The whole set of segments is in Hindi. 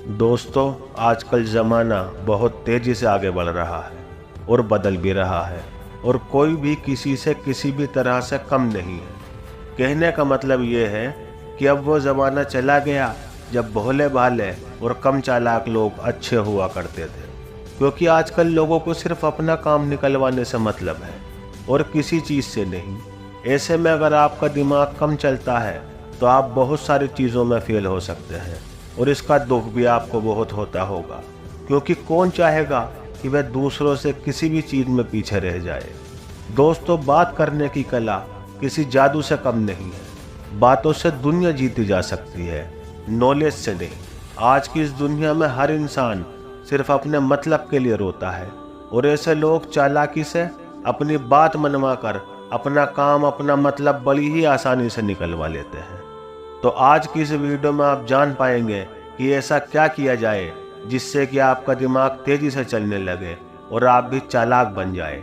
दोस्तों, आजकल ज़माना बहुत तेज़ी से आगे बढ़ रहा है और बदल भी रहा है और कोई भी किसी से किसी भी तरह से कम नहीं है। कहने का मतलब ये है कि अब वो ज़माना चला गया जब भोले भाले और कम चालाक लोग अच्छे हुआ करते थे, क्योंकि आजकल लोगों को सिर्फ अपना काम निकलवाने से मतलब है और किसी चीज़ से नहीं। ऐसे में अगर आपका दिमाग कम चलता है तो आप बहुत सारी चीज़ों में फेल हो सकते हैं और इसका दुख भी आपको बहुत होता होगा, क्योंकि कौन चाहेगा कि वह दूसरों से किसी भी चीज़ में पीछे रह जाए। दोस्तों, बात करने की कला किसी जादू से कम नहीं है। बातों से दुनिया जीती जा सकती है, नॉलेज से नहीं। आज की इस दुनिया में हर इंसान सिर्फ अपने मतलब के लिए रोता है और ऐसे लोग चालाकी से अपनी बात मनवा कर अपना काम, अपना मतलब बड़ी ही आसानी से निकलवा लेते हैं। तो आज की इस वीडियो में आप जान पाएंगे कि ऐसा क्या किया जाए जिससे कि आपका दिमाग तेजी से चलने लगे और आप भी चालाक बन जाए।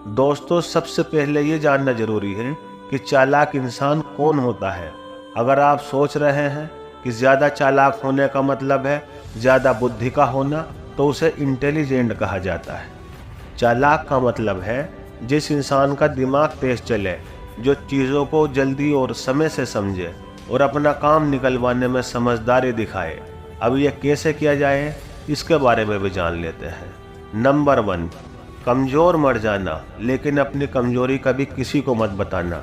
दोस्तों, सबसे पहले ये जानना जरूरी है कि चालाक इंसान कौन होता है। अगर आप सोच रहे हैं कि ज़्यादा चालाक होने का मतलब है ज़्यादा बुद्धि का होना, तो उसे इंटेलिजेंट कहा जाता है। चालाक का मतलब है जिस इंसान का दिमाग तेज चले, जो चीज़ों को जल्दी और समय से समझे और अपना काम निकलवाने में समझदारी दिखाए। अब यह कैसे किया जाए, इसके बारे में भी जान लेते हैं। नंबर 1, कमज़ोर मर जाना, लेकिन अपनी कमज़ोरी कभी किसी को मत बताना।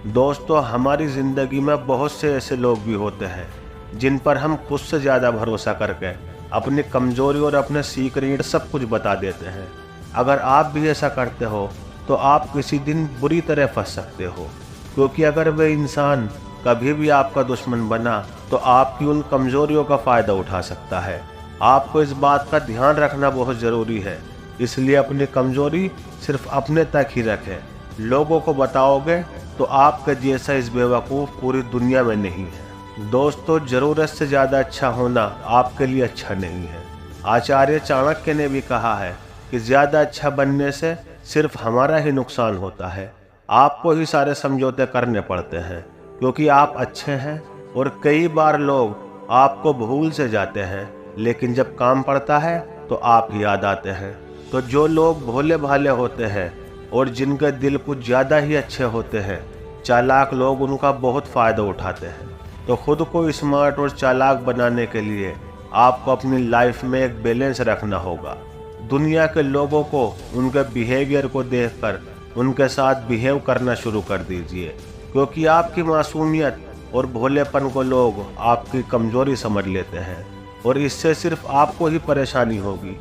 दोस्तों, हमारी ज़िंदगी में बहुत से ऐसे लोग भी होते हैं जिन पर हम खुद से ज़्यादा भरोसा करके अपनी कमज़ोरी और अपने सीक्रेट सब कुछ बता देते हैं। अगर आप भी ऐसा करते हो तो आप किसी दिन बुरी तरह फंस सकते हो, क्योंकि अगर वह इंसान कभी भी आपका दुश्मन बना तो आपकी उन कमज़ोरियों का फ़ायदा उठा सकता है। आपको इस बात का ध्यान रखना बहुत ज़रूरी है, इसलिए अपनी कमज़ोरी सिर्फ अपने तक ही रखें। लोगों को बताओगे तो आपके जैसा इस बेवकूफ़ पूरी दुनिया में नहीं है। दोस्तों, ज़रूरत से ज़्यादा अच्छा होना आपके लिए अच्छा नहीं है। आचार्य चाणक्य ने भी कहा है कि ज़्यादा अच्छा बनने से सिर्फ हमारा ही नुकसान होता है। आपको ही सारे समझौते करने पड़ते हैं, क्योंकि आप अच्छे हैं और कई बार लोग आपको भूल से जाते हैं, लेकिन जब काम पड़ता है तो आप ही याद आते हैं। तो जो लोग भोले भाले होते हैं और जिनके दिल कुछ ज़्यादा ही अच्छे होते हैं, चालाक लोग उनका बहुत फ़ायदा उठाते हैं। तो खुद को स्मार्ट और चालाक बनाने के लिए आपको अपनी लाइफ में एक बैलेंस रखना होगा। दुनिया के लोगों को उनके बिहेवियर को देखकर उनके साथ बिहेव करना शुरू कर दीजिए, क्योंकि आपकी मासूमियत और भोलेपन को लोग आपकी कमज़ोरी समझ लेते हैं और इससे सिर्फ आपको ही परेशानी होगी,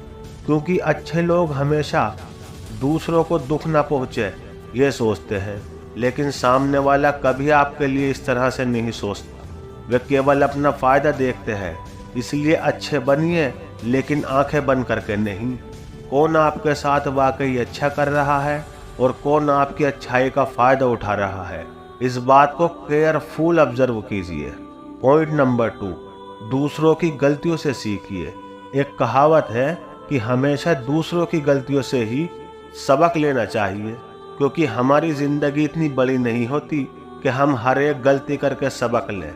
क्योंकि अच्छे लोग हमेशा दूसरों को दुख ना पहुँचे ये सोचते हैं, लेकिन सामने वाला कभी आपके लिए इस तरह से नहीं सोचता। वे केवल अपना फ़ायदा देखते हैं। इसलिए अच्छे बनिए, लेकिन आंखें बंद करके नहीं। कौन आपके साथ वाकई अच्छा कर रहा है और कौन आपकी अच्छाई का फ़ायदा उठा रहा है, इस बात को केयरफुल ऑब्जर्व कीजिए। पॉइंट नंबर 2, दूसरों की गलतियों से सीखिए। एक कहावत है कि हमेशा दूसरों की गलतियों से ही सबक लेना चाहिए, क्योंकि हमारी ज़िंदगी इतनी बड़ी नहीं होती कि हम हर एक गलती करके सबक लें।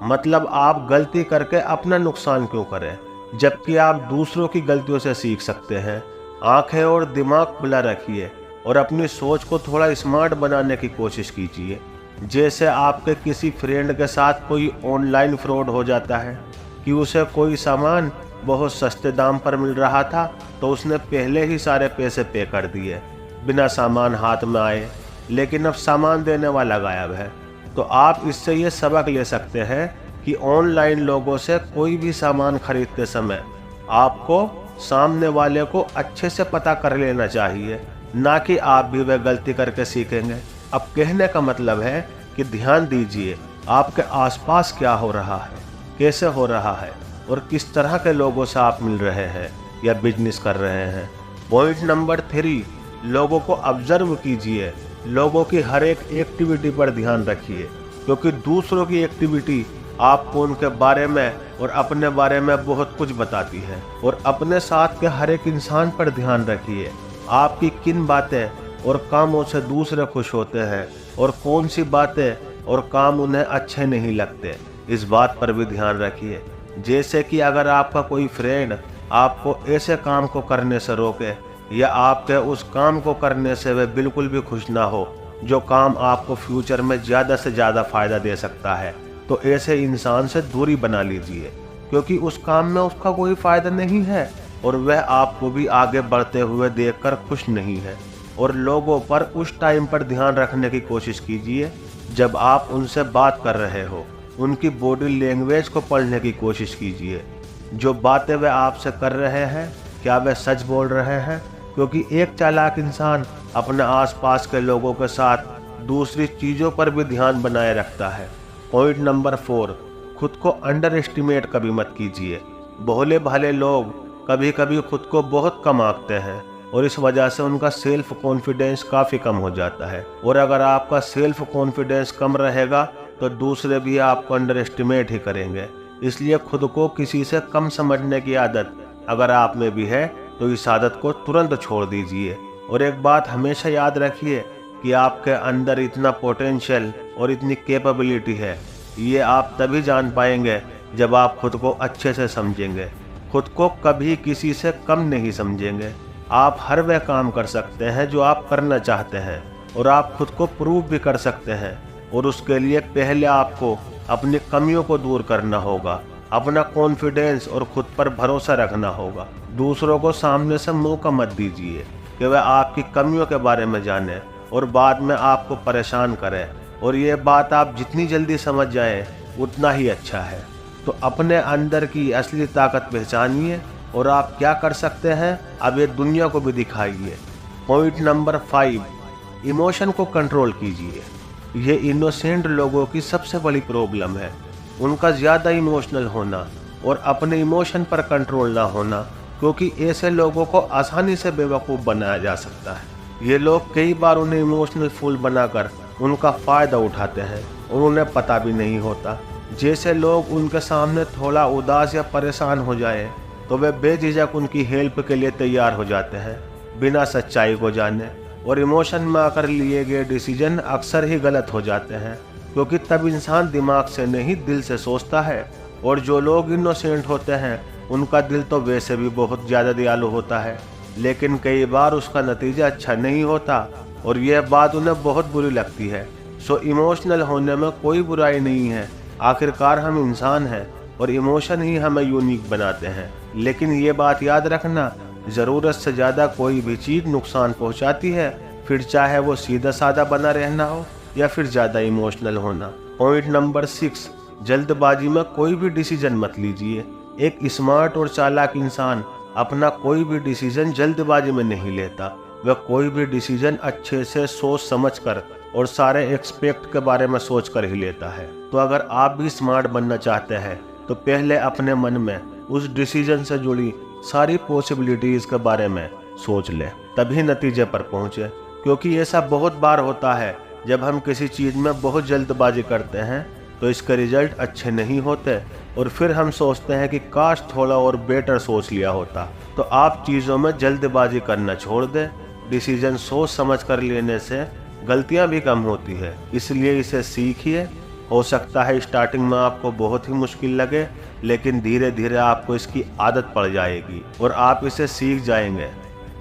मतलब आप गलती करके अपना नुकसान क्यों करें, जबकि आप दूसरों की गलतियों से सीख सकते हैं। आंखें और दिमाग खुला रखिए और अपनी सोच को थोड़ा स्मार्ट बनाने की कोशिश कीजिए। जैसे आपके किसी फ्रेंड के साथ कोई ऑनलाइन फ्रॉड हो जाता है कि उसे कोई सामान बहुत सस्ते दाम पर मिल रहा था, तो उसने पहले ही सारे पैसे पे कर दिए बिना सामान हाथ में आए, लेकिन अब सामान देने वाला गायब है। तो आप इससे ये सबक ले सकते हैं कि ऑनलाइन लोगों से कोई भी सामान खरीदते समय आपको सामने वाले को अच्छे से पता कर लेना चाहिए, ना कि आप भी वह गलती करके सीखेंगे। अब कहने का मतलब है कि ध्यान दीजिए आपके आसपास क्या हो रहा है, कैसे हो रहा है और किस तरह के लोगों से आप मिल रहे हैं या बिजनेस कर रहे हैं। पॉइंट नंबर 3, लोगों को ऑब्जर्व कीजिए। लोगों की हर एक एक्टिविटी पर ध्यान रखिए, क्योंकि दूसरों की एक्टिविटी आपको उनके बारे में और अपने बारे में बहुत कुछ बताती है। और अपने साथ के हर एक इंसान पर ध्यान रखिए, आपकी किन बातें और कामों से दूसरे खुश होते हैं और कौन सी बातें और काम उन्हें अच्छे नहीं लगते, इस बात पर भी ध्यान रखिए। जैसे कि अगर आपका कोई फ्रेंड आपको ऐसे काम को करने से रोके या आपके उस काम को करने से वह बिल्कुल भी खुश ना हो जो काम आपको फ्यूचर में ज़्यादा से ज़्यादा फायदा दे सकता है, तो ऐसे इंसान से दूरी बना लीजिए, क्योंकि उस काम में उसका कोई फायदा नहीं है और वह आपको भी आगे बढ़ते हुए देखकर खुश नहीं है। और लोगों पर उस टाइम पर ध्यान रखने की कोशिश कीजिए जब आप उनसे बात कर रहे हो। उनकी बॉडी लैंग्वेज को पढ़ने की कोशिश कीजिए। जो बातें वह आपसे कर रहे हैं, क्या वह सच बोल रहे हैं? क्योंकि एक चालाक इंसान अपने आसपास के लोगों के साथ दूसरी चीज़ों पर भी ध्यान बनाए रखता है। पॉइंट नंबर 4, खुद को अंडर एस्टिमेट कभी मत कीजिए। भोले भाले लोग कभी कभी खुद को बहुत कम आंकते हैं और इस वजह से उनका सेल्फ कॉन्फिडेंस काफ़ी कम हो जाता है। और अगर आपका सेल्फ कॉन्फिडेंस कम रहेगा तो दूसरे भी आपको अंडर एस्टिमेट ही करेंगे। इसलिए खुद को किसी से कम समझने की आदत अगर आप में भी है तो इस आदत को तुरंत छोड़ दीजिए। और एक बात हमेशा याद रखिए कि आपके अंदर इतना पोटेंशियल और इतनी कैपेबिलिटी है, ये आप तभी जान पाएंगे जब आप खुद को अच्छे से समझेंगे। खुद को कभी किसी से कम नहीं समझेंगे। आप हर वह काम कर सकते हैं जो आप करना चाहते हैं और आप खुद को प्रूव भी कर सकते हैं। और उसके लिए पहले आपको अपनी कमियों को दूर करना होगा, अपना कॉन्फिडेंस और खुद पर भरोसा रखना होगा। दूसरों को सामने से मौका मत दीजिए कि वह आपकी कमियों के बारे में जाने और बाद में आपको परेशान करें। और ये बात आप जितनी जल्दी समझ जाएं उतना ही अच्छा है। तो अपने अंदर की असली ताकत पहचानिए और आप क्या कर सकते हैं अब ये दुनिया को भी दिखाइए। पॉइंट नंबर 5, इमोशन को कंट्रोल कीजिए। ये इनोसेंट लोगों की सबसे बड़ी प्रॉब्लम है, उनका ज़्यादा इमोशनल होना और अपने इमोशन पर कंट्रोल ना होना, क्योंकि ऐसे लोगों को आसानी से बेवकूफ़ बनाया जा सकता है। ये लोग कई बार उन्हें इमोशनल फूल बनाकर उनका फ़ायदा उठाते हैं और उन्हें पता भी नहीं होता। जैसे लोग उनके सामने थोड़ा उदास या परेशान हो जाए तो वे बेझिझक उनकी हेल्प के लिए तैयार हो जाते हैं बिना सच्चाई को जाने। और इमोशन में आकर लिए गए डिसीजन अक्सर ही गलत हो जाते हैं, क्योंकि तब इंसान दिमाग से नहीं दिल से सोचता है। और जो लोग इनोसेंट होते हैं उनका दिल तो वैसे भी बहुत ज़्यादा दयालु होता है, लेकिन कई बार उसका नतीजा अच्छा नहीं होता और यह बात उन्हें बहुत बुरी लगती है। सो इमोशनल होने में कोई बुराई नहीं है। आखिरकार हम इंसान हैं और इमोशन ही हमें यूनिक बनाते हैं। लेकिन ये बात याद रखना, ज़रूरत से ज़्यादा कोई भी चीज़ नुकसान पहुंचाती है, फिर चाहे वो सीधा साधा बना रहना हो या फिर ज़्यादा इमोशनल होना। पॉइंट नंबर 6, जल्दबाजी में कोई भी डिसीजन मत लीजिए। एक स्मार्ट और चालाक इंसान अपना कोई भी डिसीजन जल्दबाजी में नहीं लेता। वह कोई भी डिसीजन अच्छे से सोच समझ कर और सारे एक्सपेक्ट के बारे में सोच कर ही लेता है। तो अगर आप भी स्मार्ट बनना चाहते हैं तो पहले अपने मन में उस डिसीजन से जुड़ी सारी पॉसिबिलिटीज़ के बारे में सोच लें, तभी नतीजे पर पहुँचे। क्योंकि ऐसा बहुत बार होता है जब हम किसी चीज़ में बहुत जल्दबाजी करते हैं तो इसके रिजल्ट अच्छे नहीं होते और फिर हम सोचते हैं कि काश थोड़ा और बेटर सोच लिया होता। तो आप चीज़ों में जल्दबाजी करना छोड़ दें। डिसीजन सोच समझ कर लेने से गलतियां भी कम होती है, इसलिए इसे सीखिए। हो सकता है स्टार्टिंग में आपको बहुत ही मुश्किल लगे, लेकिन धीरे धीरे आपको इसकी आदत पड़ जाएगी और आप इसे सीख जाएंगे।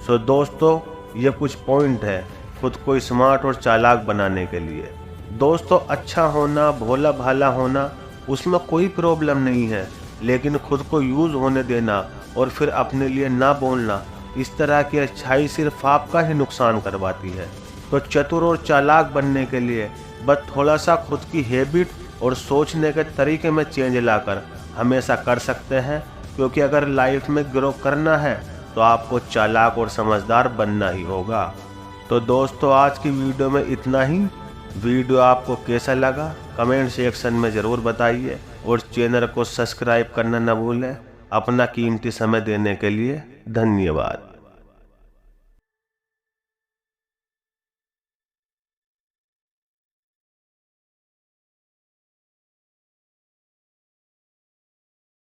सो दोस्तों, ये कुछ पॉइंट है खुद को स्मार्ट और चालाक बनाने के लिए। दोस्तों, अच्छा होना, भोला भाला होना, उसमें कोई प्रॉब्लम नहीं है, लेकिन खुद को यूज़ होने देना और फिर अपने लिए ना बोलना, इस तरह की अच्छाई सिर्फ आपका ही नुकसान करवाती है। तो चतुर और चालाक बनने के लिए बस थोड़ा सा खुद की हैबिट और सोचने के तरीके में चेंज लाकर हमेशा कर सकते हैं। क्योंकि अगर लाइफ में ग्रो करना है तो आपको चालाक और समझदार बनना ही होगा। तो दोस्तों, आज की वीडियो में इतना ही। वीडियो आपको कैसा लगा कमेंट सेक्शन में ज़रूर बताइए और चैनल को सब्सक्राइब करना न भूलें। अपना कीमती समय देने के लिए धन्यवाद।